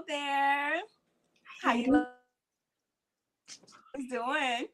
there. How Hey. you doing?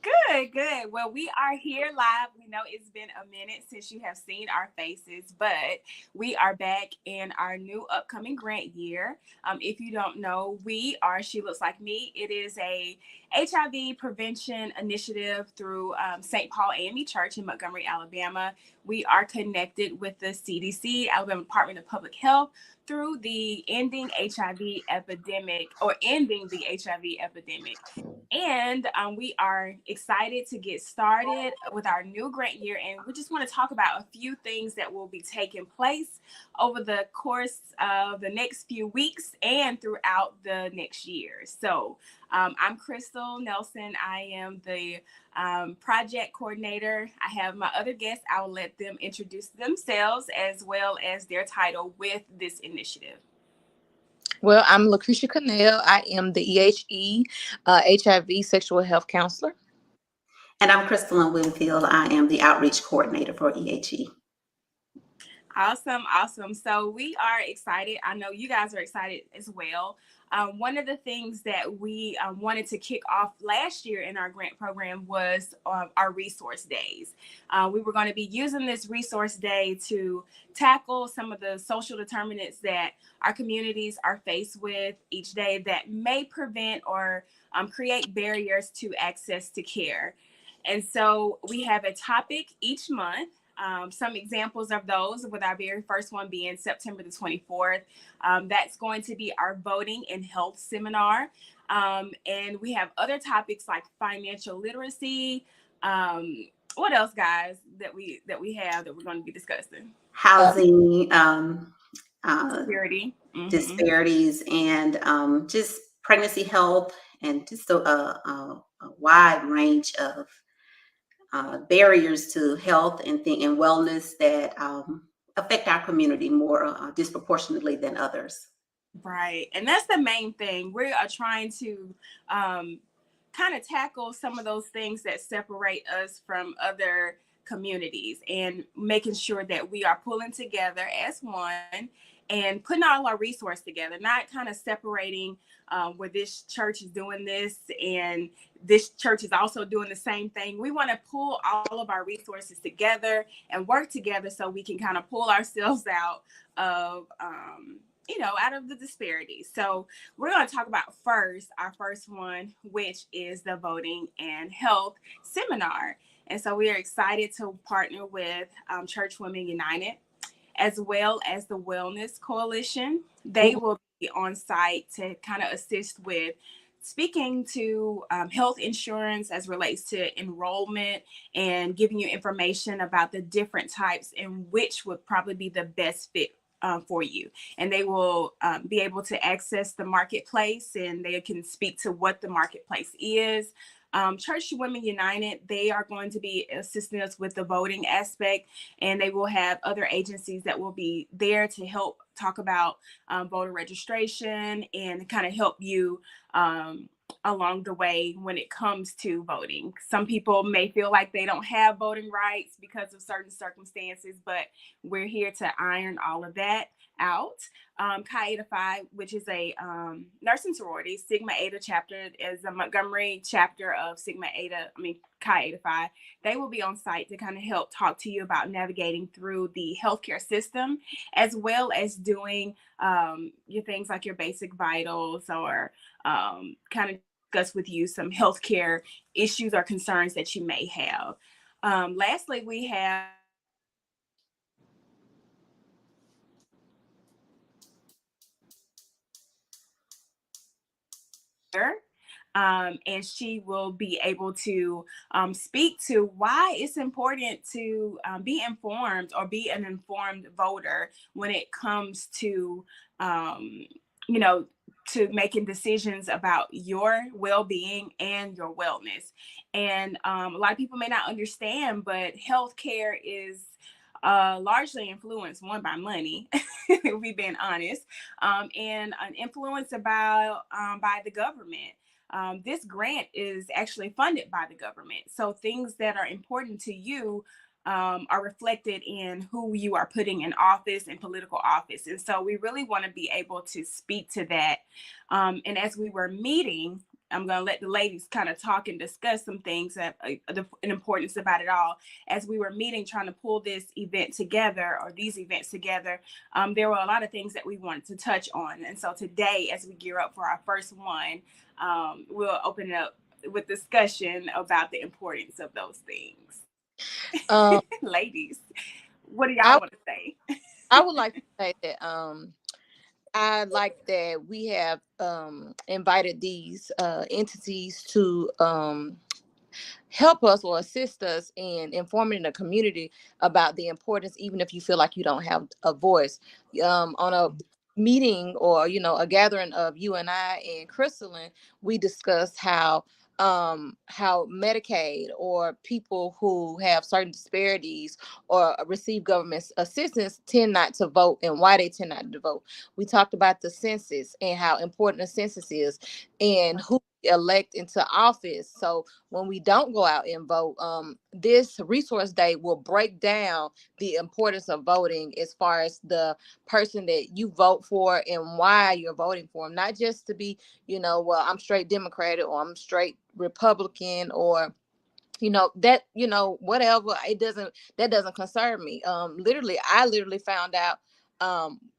Good, good. Well, we are here live. We know it's been a minute since you have seen our faces, but we are back in our new upcoming grant year. If you don't know, we are She Looks Like Me. It is a HIV prevention initiative through St. Paul A.M.E Church in Montgomery, Alabama. We are connected with the CDC, Alabama Department of Public Health, through the Ending HIV Epidemic or Ending the HIV Epidemic. And we are excited to get started with our new grant year. And we just want to talk about a few things that will be taking place over the course of the next few weeks and throughout the next year. So I'm Crystal Nelson. I am the project coordinator. I have my other guests. I will let them introduce themselves as well as their title with this initiative. Well, I'm Lucretia Cannell. I am the EHE HIV sexual health counselor. And I'm Crystalline Winfield. I am the outreach coordinator for EHE. Awesome, awesome. So we are excited. I know you guys are excited as well. One of the things that we wanted to kick off last year in our grant program was our resource days. We were going to be using this resource day to tackle some of the social determinants that our communities are faced with each day that may prevent or create barriers to access to care. And so we have a topic each month. Some examples of those, with our very first one being September the 24th. That's going to be our voting and health seminar. And we have other topics like financial literacy. What else, guys, that we have that we're going to be discussing? Housing Security. disparities and just pregnancy health and just a wide range of barriers to health and wellness that affect our community more disproportionately than others. Right. And that's the main thing. We are trying to kind of tackle some of those things that separate us from other communities and making sure that we are pulling together as one and putting all our resources together, not kind of separating where this church is doing this and this church is also doing the same thing. We want to pull all of our resources together and work together so we can kind of pull ourselves out of out of the disparities. So we're going to talk about our first one, which is the voting and health seminar. And so we are excited to partner with Church Women United, as well as the Wellness Coalition. They will be on site to kind of assist with speaking to health insurance as relates to enrollment and giving you information about the different types and which would probably be the best fit for you. And they will be able to access the marketplace and they can speak to what the marketplace is. Church Women United, they are going to be assisting us with the voting aspect, and they will have other agencies that will be there to help talk about voter registration and kind of help you along the way when it comes to voting. Some people may feel like they don't have voting rights because of certain circumstances, but we're here to iron all of that out. Chi Eta Phi, which is a nursing sorority, Sigma Eta chapter, is a Montgomery chapter of Chi Eta Phi. They will be on site to kind of help talk to you about navigating through the healthcare system, as well as doing your things like your basic vitals or kind of discuss with you some healthcare issues or concerns that you may have. Lastly, we have and she will be able to speak to why it's important to be informed or be an informed voter when it comes to, to making decisions about your well-being and your wellness. And a lot of people may not understand, but healthcare is largely influenced by money, if we've been honest, and an influence about by the government. This grant is actually funded by the government. So things that are important to you are reflected in who you are putting in office and political office. And so we really want to be able to speak to that. And as we were meeting, I'm going to let the ladies kind of talk and discuss some things that the importance about it all. As we were meeting, trying to pull this event together or these events together, there were a lot of things that we wanted to touch on. And so today, as we gear up for our first one, we'll open it up with discussion about the importance of those things. Um, Ladies, what do y'all I want to say? I would like to say that I like that we have invited these entities to help us or assist us in informing the community about the importance, even if you feel like you don't have a voice. On a meeting or a gathering of you and I and Crystalline, we discussed how Medicaid or people who have certain disparities or receive government assistance tend not to vote and why they tend not to vote. We talked about the census and how important the census is and who elect into office. So when we don't go out and vote, this resource day will break down the importance of voting as far as the person that you vote for and why you're voting for them. Not just to be, well, I'm straight Democrat or I'm straight Republican or that whatever. That doesn't concern me. I literally found out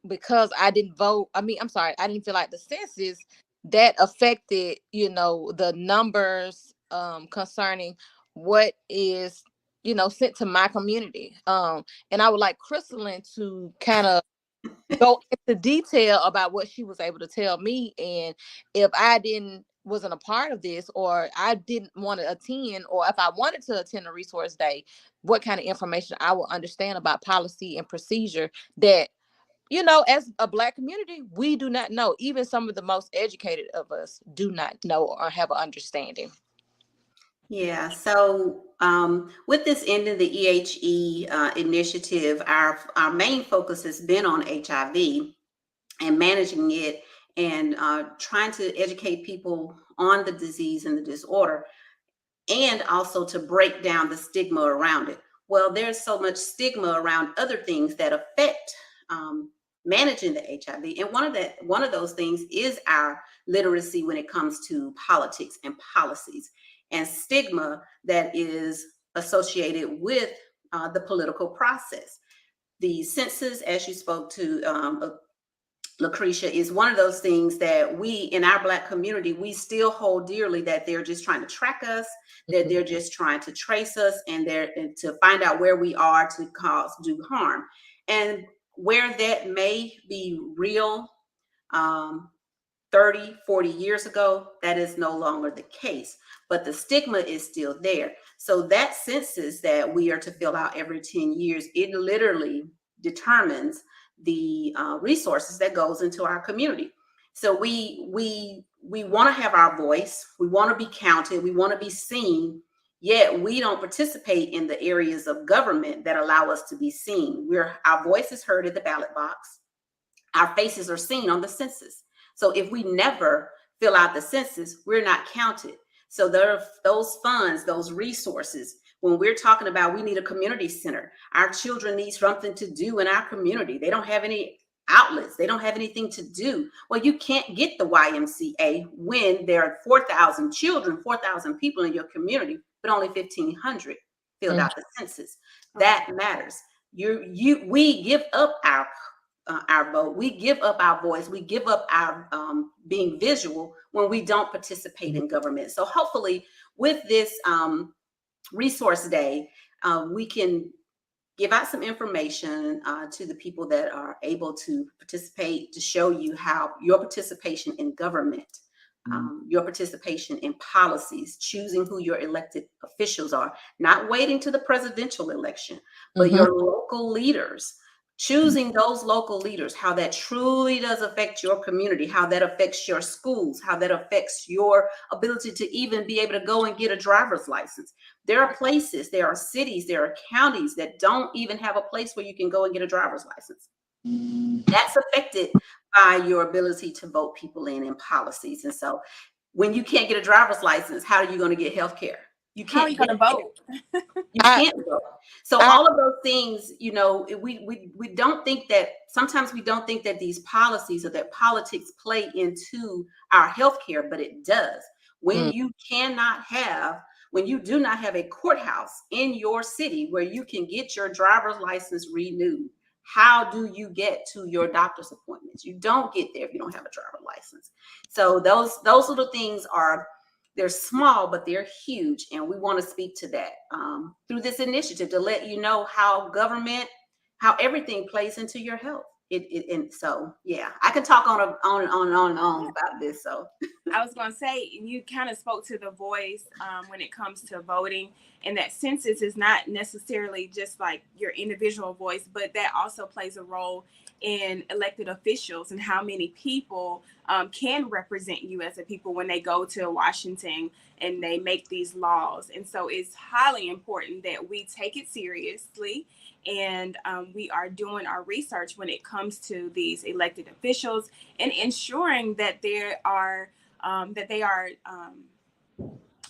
because I didn't vote. I'm sorry, I didn't feel like the census that affected the numbers concerning what is sent to my community. And I would like Crystalline to kind of go into detail about what she was able to tell me, and if I didn't wasn't a part of this or I didn't want to attend, or if I wanted to attend a resource day, what kind of information I will understand about policy and procedure that as a Black community we do not know. Even some of the most educated of us do not know or have an understanding. Yeah, so with this end of the EHE initiative, our main focus has been on HIV and managing it and trying to educate people on the disease and the disorder, and also to break down the stigma around it. Well, there's so much stigma around other things that affect managing the HIV, and one of those things is our literacy when it comes to politics and policies, and stigma that is associated with the political process. The census, as you spoke to, Lucretia, is one of those things that we in our Black community, we still hold dearly, that they're just trying to track us, that they're just trying to trace us, and to find out where we are to do harm. And where that may be real, um, 30, 40 years ago, that is no longer the case, but the stigma is still there. So that census that we are to fill out every 10 years, it literally determines the resources that goes into our community. So we want to have our voice, we want to be counted, we want to be seen, yet we don't participate in the areas of government that allow us to be seen. Our voice is heard at the ballot box, our faces are seen on the census. So if we never fill out the census, we're not counted. So there are those funds, those resources. When we're talking about we need a community center, our children need something to do in our community. They don't have any outlets. They don't have anything to do. Well, you can't get the YMCA when there are 4,000 children, 4,000 people in your community, but only 1,500 filled out the census. That matters. We give up our vote, we give up our voice, we give up our being visual when we don't participate in government. So hopefully with this resource day, we can give out some information to the people that are able to participate, to show you how your participation in government, your participation in policies, choosing who your elected officials are, not waiting to the presidential election, but your local leaders, choosing those local leaders, how that truly does affect your community, how that affects your schools, how that affects your ability to even be able to go and get a driver's license. There are places, there are cities, there are counties that don't even have a place where you can go and get a driver's license. That's affected by your ability to vote people in policies. And so when you can't get a driver's license, how are you going to get health care? You How are can't you get going to vote? You I, can't vote. So I, all of those things, we don't think that, sometimes we don't think that these policies or that politics play into our healthcare, but it does. When mm, you when you do not have a courthouse in your city where you can get your driver's license renewed, how do you get to your doctor's appointments? You don't get there if you don't have a driver's license. So those little things are, they're small, but they're huge. And we want to speak to that through this initiative to let you know how government, how everything plays into your health. And so, yeah, I can talk on about this. So I was going to say, you kind of spoke to the voice when it comes to voting, and that census is not necessarily just like your individual voice, but that also plays a role in elected officials and how many people can represent you as a people when they go to Washington and they make these laws. And so it's highly important that we take it seriously, and we are doing our research when it comes to these elected officials and ensuring that they are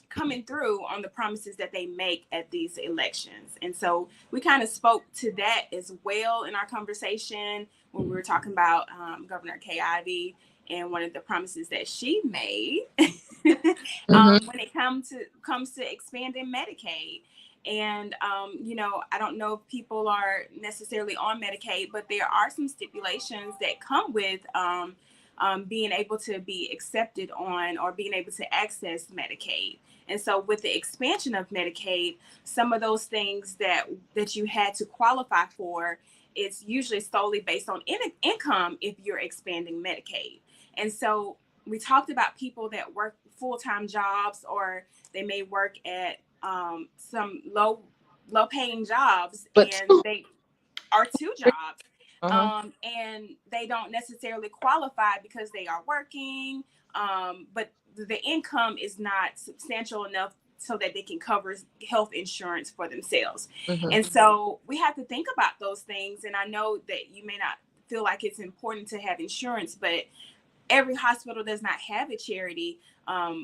coming through on the promises that they make at these elections. And so we kind of spoke to that as well in our conversation when we were talking about Governor Kay Ivey and one of the promises that she made mm-hmm, when it comes to expanding Medicaid. And I don't know if people are necessarily on Medicaid, but there are some stipulations that come with being able to be accepted on or being able to access Medicaid. And so with the expansion of Medicaid, some of those things that you had to qualify for, it's usually solely based on income if you're expanding Medicaid. And so we talked about people that work full-time jobs, or they may work at some low paying jobs, but and they are two jobs, uh-huh, and they don't necessarily qualify because they are working, but the income is not substantial enough so that they can cover health insurance for themselves. mm-hmm, And so we have to think about those things. And I know that you may not feel like it's important to have insurance, but every hospital does not have a charity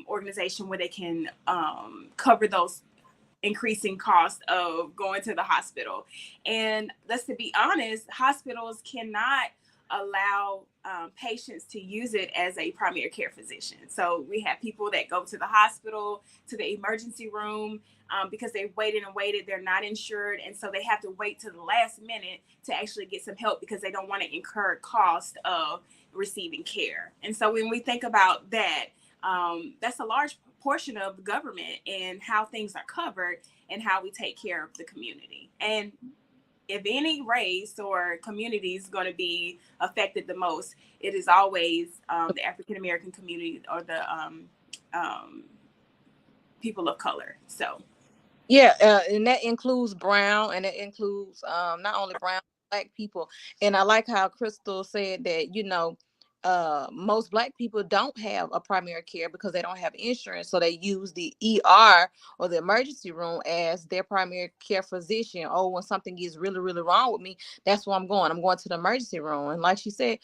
organization where they can cover those increasing cost of going to the hospital. And let's to be honest, hospitals cannot allow patients to use it as a primary care physician. So we have people that go to the hospital, to the emergency room, because they've waited and waited, they're not insured, and so they have to wait to the last minute to actually get some help because they don't want to incur cost of receiving care. And so when we think about that, that's a large portion of the government and how things are covered and how we take care of the community. And if any race or community is going to be affected the most, it is always the African American community or the um, people of color. So yeah, and that includes brown, and it includes not only brown, black people. And I like how Crystal said that, most black people don't have a primary care because they don't have insurance, so they use the ER or the emergency room as their primary care physician. Oh, when something is really really wrong with me, that's where I'm going to the emergency room. And like she said,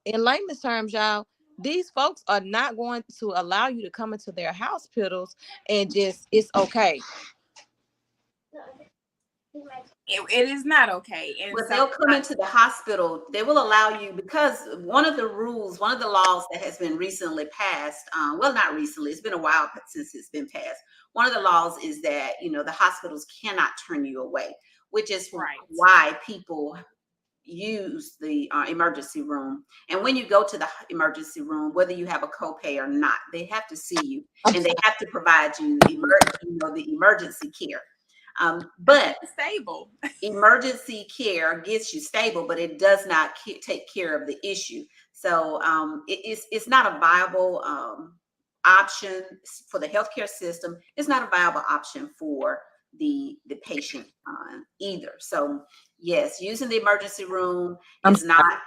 in layman's terms, y'all, these folks are not going to allow you to come into their hospitals and just, it's okay. it is not okay. And but so they'll come into the hospital. They will allow you, because one of the rules, one of the laws that has been recently passed, well, not recently, it's been a while since it's been passed. One of the laws is that, the hospitals cannot turn you away, which is right. why people use the emergency room. And when you go to the emergency room, whether you have a copay or not, they have to see you I'm and they sorry. have to provide you the emergency care. But Stable. emergency care gets you stable, but it does not take care of the issue. So it's not a viable option for the healthcare system. It's not a viable option for the patient either. So yes, using the emergency room I'm is not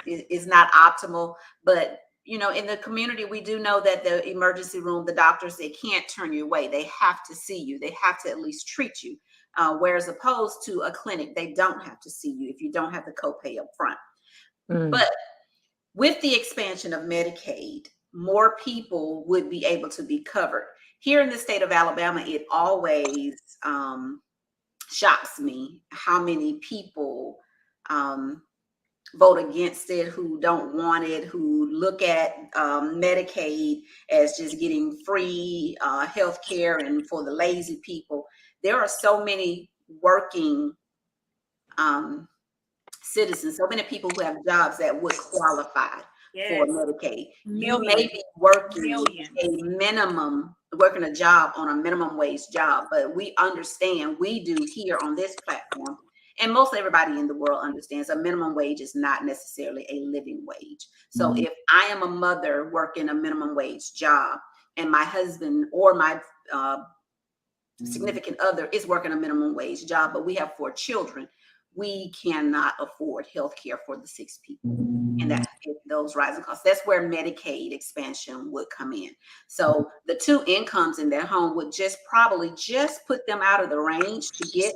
is not optimal. But in the community, we do know that the emergency room, the doctors, they can't turn you away. They have to see you. They have to at least treat you. Whereas opposed to a clinic, they don't have to see you if you don't have the copay up front. Mm. But with the expansion of Medicaid, more people would be able to be covered. here in the state of Alabama, it always shocks me how many people vote against it, who don't want it, who look at Medicaid as just getting free health care and for the lazy people. There are so many working um, citizens, so many people who have jobs that would qualify for Yes, Medicaid. You may millions, be working millions. working a job on a minimum wage job, but we understand, we do here on this platform, and most everybody in the world understands a minimum wage is not necessarily a living wage. So if I am a mother working a minimum wage job and my husband or my significant other is working a minimum wage job, but we have 4 children, we cannot afford health care for the 6 people. And that those rising costs, that's where Medicaid expansion would come in. So the 2 incomes in their home would just probably just put them out of the range to get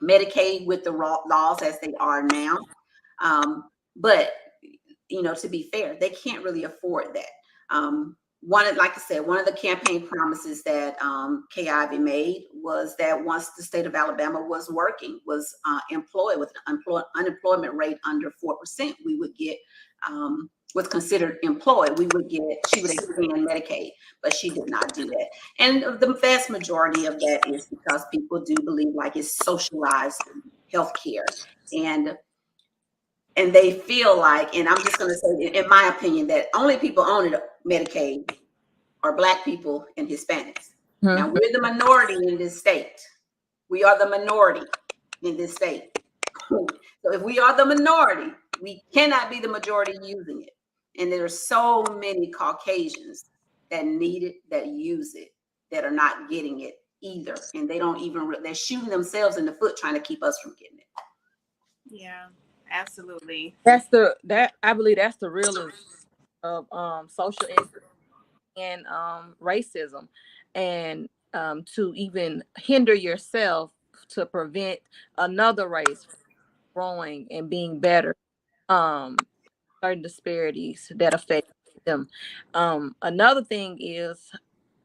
Medicaid with the laws as they are now. But to be fair, they can't really afford that. Like I said, one of the campaign promises that K.I.V. made was that once the state of Alabama was employed with an unemployment rate under 4%, we would get was considered employed, she would expand Medicaid, but she did not do that. And the vast majority of that is because people do believe like it's socialized health care. And they feel like, and I'm just going to say, in my opinion, that only people owning Medicaid are Black people and Hispanics. Now, Mm-hmm. we're the minority in this state. We are the minority in this state. So if we are the minority, we cannot be the majority using it. And there are so many Caucasians that need it, that use it, that are not getting it either. And they don't even, they're shooting themselves in the foot trying to keep us from getting it. Yeah, absolutely. That I believe that's the realism of social and racism, and to even hinder yourself to prevent another race from growing and being better. Um, Certain disparities that affect them. Another thing is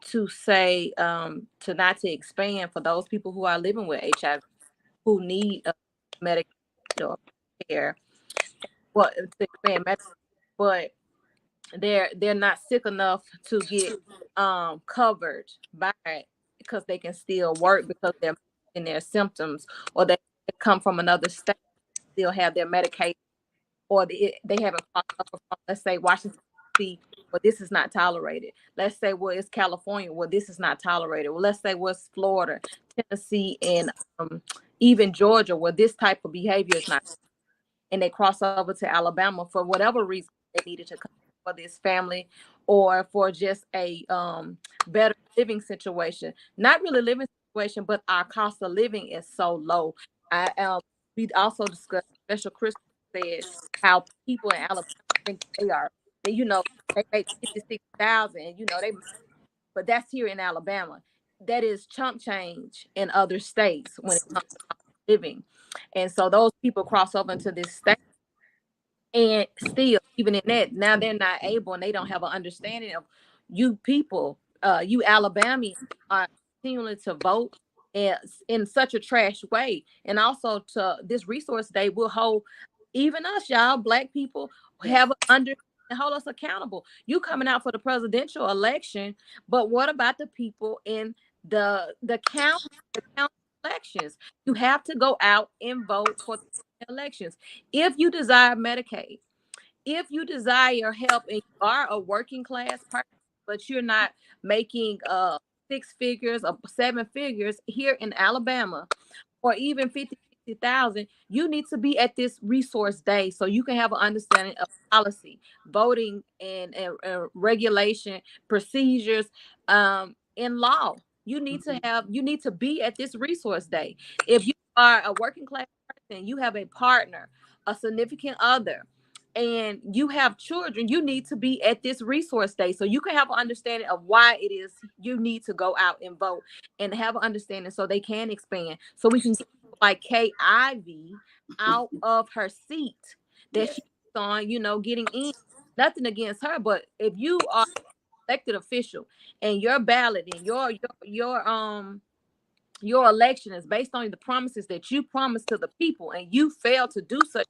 to say to not to expand for those people who are living with HIV, who need medical or care. Well, to expand medical, but they're not sick enough to get covered by it, because they can still work because they're in their symptoms, or they come from another state, still have their medication, or they haven't crossed over from, let's say, Washington D.C., well, this is not tolerated. Let's say, well, it's California, well, this is not tolerated. Well, let's say, well, it's Florida, Tennessee, and even Georgia, where this type of behavior is not, and they cross over to Alabama for whatever reason they needed to come for this family, or for just a better living situation. Not really living situation, but our cost of living is so low. I We also discussed, Special Chris said, how people in Alabama think they are, they, they make 56,000, but that's here in Alabama. That is chump change in other states when it comes to living. And so those people cross over into this state, and still, even in that, now they're not able, and they don't have an understanding of, you people, you Alabamians are continuing to vote in such a trash way. And also, to this resource day will hold even us, y'all, Black people, Yes. have under and hold us accountable. You coming out for the presidential election, but what about the people in the county elections? You have to go out and vote for the elections. If you desire Medicaid, if you desire help, and you are a working class person, but you're not making 6 figures or 7 figures here in Alabama, or even 50, 60,000, you need to be at this resource day so you can have an understanding of policy, voting, and regulation, procedures, in law. You need to be at this resource day. If you are a working class person, you have a partner, a significant other, and you have children, you need to be at this resource day so you can have an understanding of why it is you need to go out and vote, and have an understanding so they can expand, so we can get like K.I.V. out of her seat that Yes. she's on, getting in. Nothing against her, but if you are elected official, and your ballot and your election is based on the promises that you promised to the people, and you fail to do such,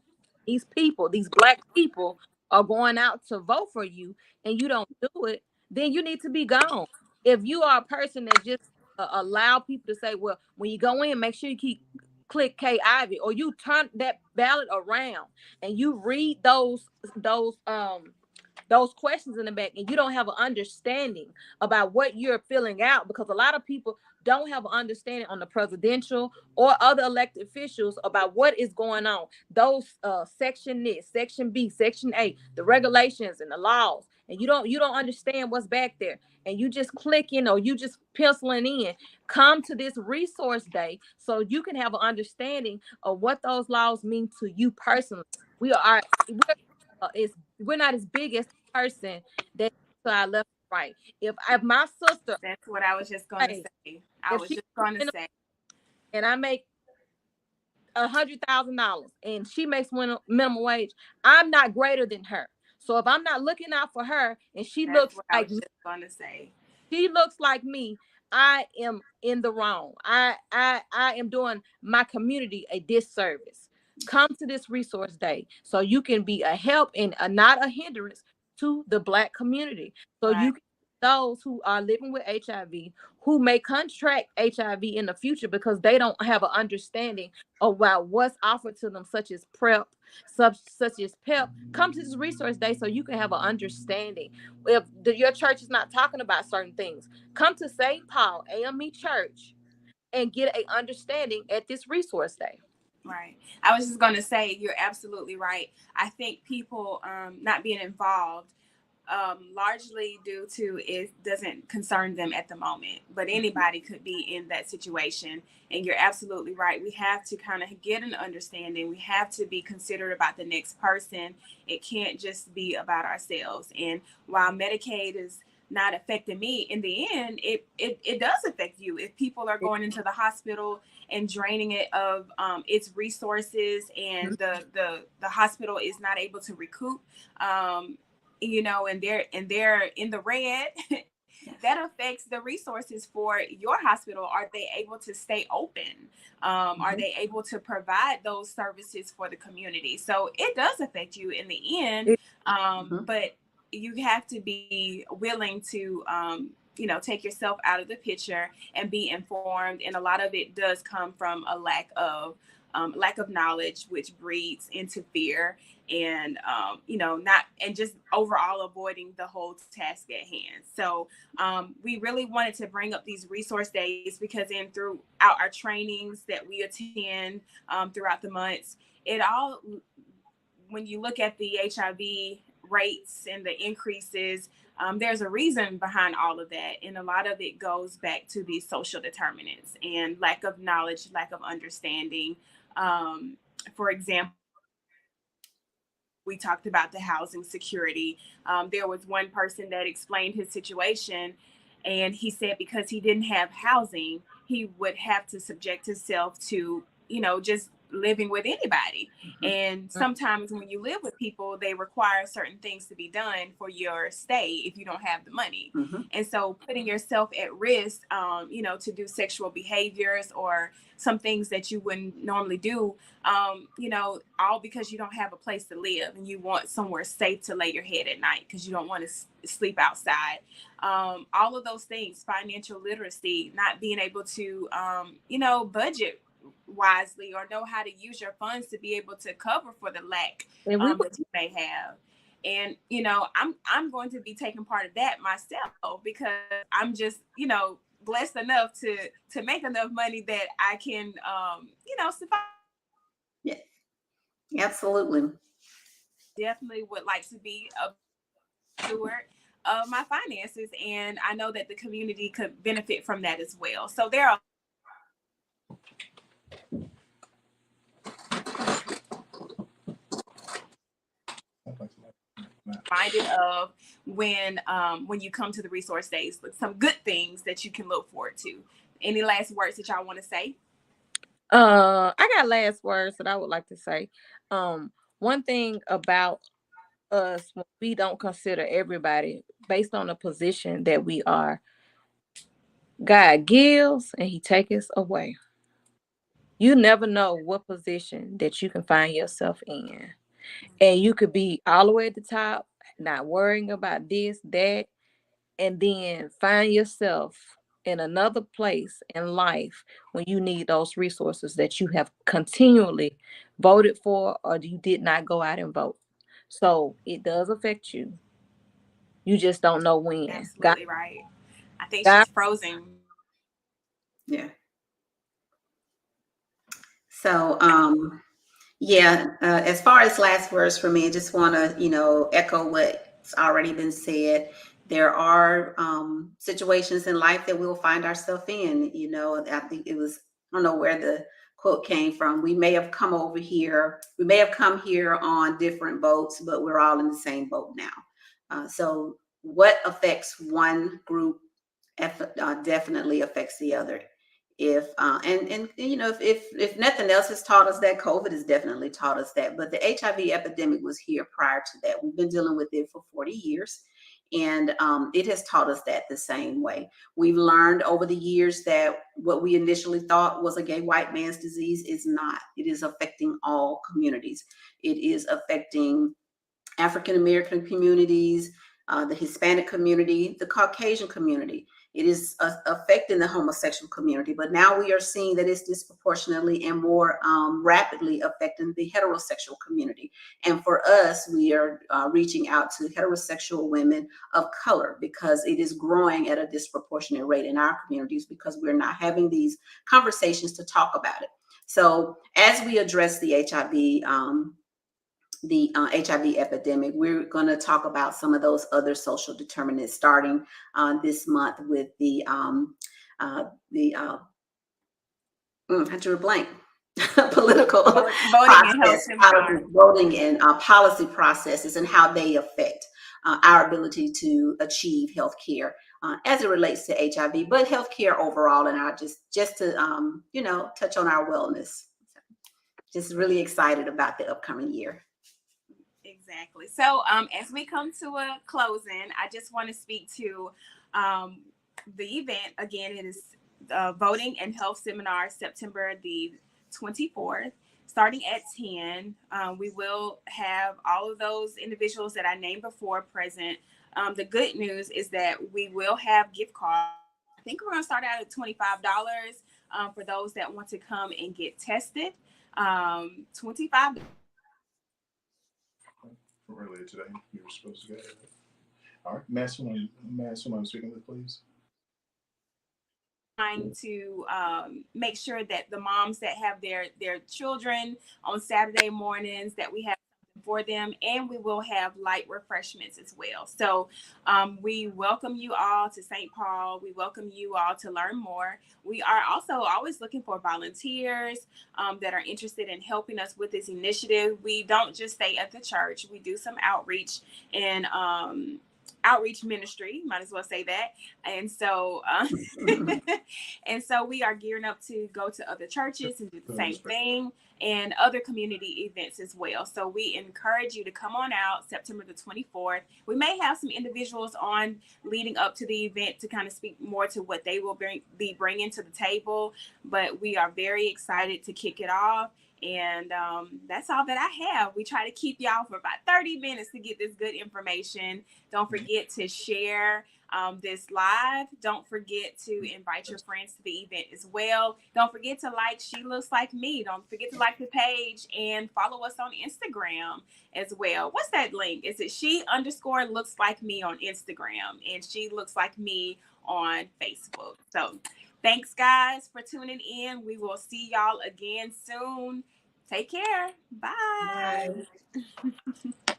these people, these black people are going out to vote for you, and you don't do it, then you need to be gone. If you are a person that just allow people to say, well, when you go in, make sure you keep click K Ivy, or you turn that ballot around and you read those questions in the back, and you don't have an understanding about what you're filling out, because a lot of people don't have an understanding on the presidential or other elected officials about what is going on. Those section this, section B, section A, the regulations and the laws, and you don't understand what's back there, and you just clicking or you just penciling in. Come to this resource day so you can have an understanding of what those laws mean to you personally. We're not as big as the person that to our left and right. If my sister, That's what I was just gonna hey, say. I if was she just gonna in a- say. and I make $100,000 and she makes minimum wage, I'm not greater than her. So if I'm not looking out for her and That's what I was just gonna say. she looks like me, I am in the wrong. I am doing my community a disservice. Come to this resource day so you can be a help and not a hindrance to the black community. So Right. you can, those who are living with HIV, who may contract HIV in the future because they don't have an understanding about what's offered to them, such as PrEP, such as PEP. Come to this resource day so you can have an understanding. If your church is not talking about certain things, come to St. Paul A.M.E Church and get a understanding at this resource day. Right. I was just going to say, you're absolutely right. I think people not being involved largely due to it doesn't concern them at the moment, but anybody could be in that situation. And you're absolutely right. We have to kind of get an understanding. We have to be considerate about the next person. It can't just be about ourselves. And while Medicaid is not affecting me, in the end, it does affect you. If people are going into the hospital and draining it of its resources, and the hospital is not able to recoup, and they're in the red, that affects the resources for your hospital. Are they able to stay open? Are they able to provide those services for the community? So it does affect you in the end, but you have to be willing to take yourself out of the picture and be informed. And a lot of it does come from a lack of knowledge, which breeds into fear, and not, and just overall avoiding the whole task at hand. So we really wanted to bring up these resource days, because throughout our trainings that we attend throughout the months, it all, when you look at the HIV rates and the increases, there's a reason behind all of that. And a lot of it goes back to these social determinants and lack of knowledge, lack of understanding. For example, we talked about the housing security. There was one person that explained his situation, and he said because he didn't have housing, he would have to subject himself to, just living with anybody. And sometimes when you live with people, they require certain things to be done for your stay if you don't have the money. And so putting yourself at risk, to do sexual behaviors or some things that you wouldn't normally do, all because you don't have a place to live and you want somewhere safe to lay your head at night because you don't want to sleep outside. All of those things, financial literacy, not being able to, budget wisely or know how to use your funds to be able to cover for the lack that you may have. And I'm going to be taking part of that myself, because I'm just blessed enough to make enough money that I can survive. Yeah, absolutely. Definitely would like to be a steward of my finances, and I know that the community could benefit from that as well. So there are reminded of when you come to the resource days, some good things that you can look forward to. Any last words that y'all want to say? I got last words that I would like to say. One thing about us when we don't consider everybody based on the position that we are. God gives and he takes away. You never know what position that you can find yourself in. And you could be all the way at the top, not worrying about this, that, and then find yourself in another place in life when you need those resources that you have continually voted for or you did not go out and vote. So it does affect you. You just don't know when. God, Absolutely right. I think God, she's frozen. Yeah. So, yeah, as far as last words for me, I just want to, echo what's already been said. There are situations in life that we'll find ourselves in. I think it was, I don't know where the quote came from. We may have come over here, we may have come here on different boats, but we're all in the same boat now. So, what affects one group definitely affects the other. If and if nothing else has taught us that, COVID has definitely taught us that. But the HIV epidemic was here prior to that. We've been dealing with it for 40 years, and it has taught us that the same way. We've learned over the years that what we initially thought was a gay white man's disease is not. It is affecting all communities. It is affecting African American communities, the Hispanic community, the Caucasian community. It is affecting the homosexual community, but now we are seeing that it's disproportionately and more rapidly affecting the heterosexual community. And for us, we are reaching out to heterosexual women of color because it is growing at a disproportionate rate in our communities because we're not having these conversations to talk about it. So as we address the HIV epidemic, we're going to talk about some of those other social determinants starting this month with I drew a blank. Political Voting and health process, seminar. voting and policy processes and how they affect our ability to achieve health care as it relates to HIV, but health care overall. And I just to touch on our wellness. Just really excited about the upcoming year. Exactly. So, as we come to a closing, I just want to speak to um, the event. Again, it is Voting and Health Seminar, September the 24th, starting at 10. We will have all of those individuals that I named before present. The good news is that we will have gift cards. I think we're going to start out at $25 for those that want to come and get tested. 25 from earlier today. You were supposed to get it. All right, Mass, I'm speaking with, please. trying to make sure that the moms that have their children on Saturday mornings that we have something for them, and we will have light refreshments as well. So we welcome you all to St. Paul. We welcome you all to learn more. We are also always looking for volunteers that are interested in helping us with this initiative. We don't just stay at the church. We do some outreach and outreach ministry, might as well say that. And so and so we are gearing up to go to other churches and do the same thing, and other community events as well. So we encourage you to come on out September the 24th. We may have some individuals on leading up to the event to kind of speak more to what they will be bringing to the table, but we are very excited to kick it off. And that's all that I have. We try to keep y'all for about 30 minutes to get this good information. Don't forget to share this live. Don't forget to invite your friends to the event as well. Don't forget to like She Looks Like Me. Don't forget to like the page and follow us on Instagram as well. What's that link? Is it she_looks like me on Instagram and She Looks Like Me on Facebook? So thanks, guys, for tuning in. We will see y'all again soon. Take care. Bye. Bye.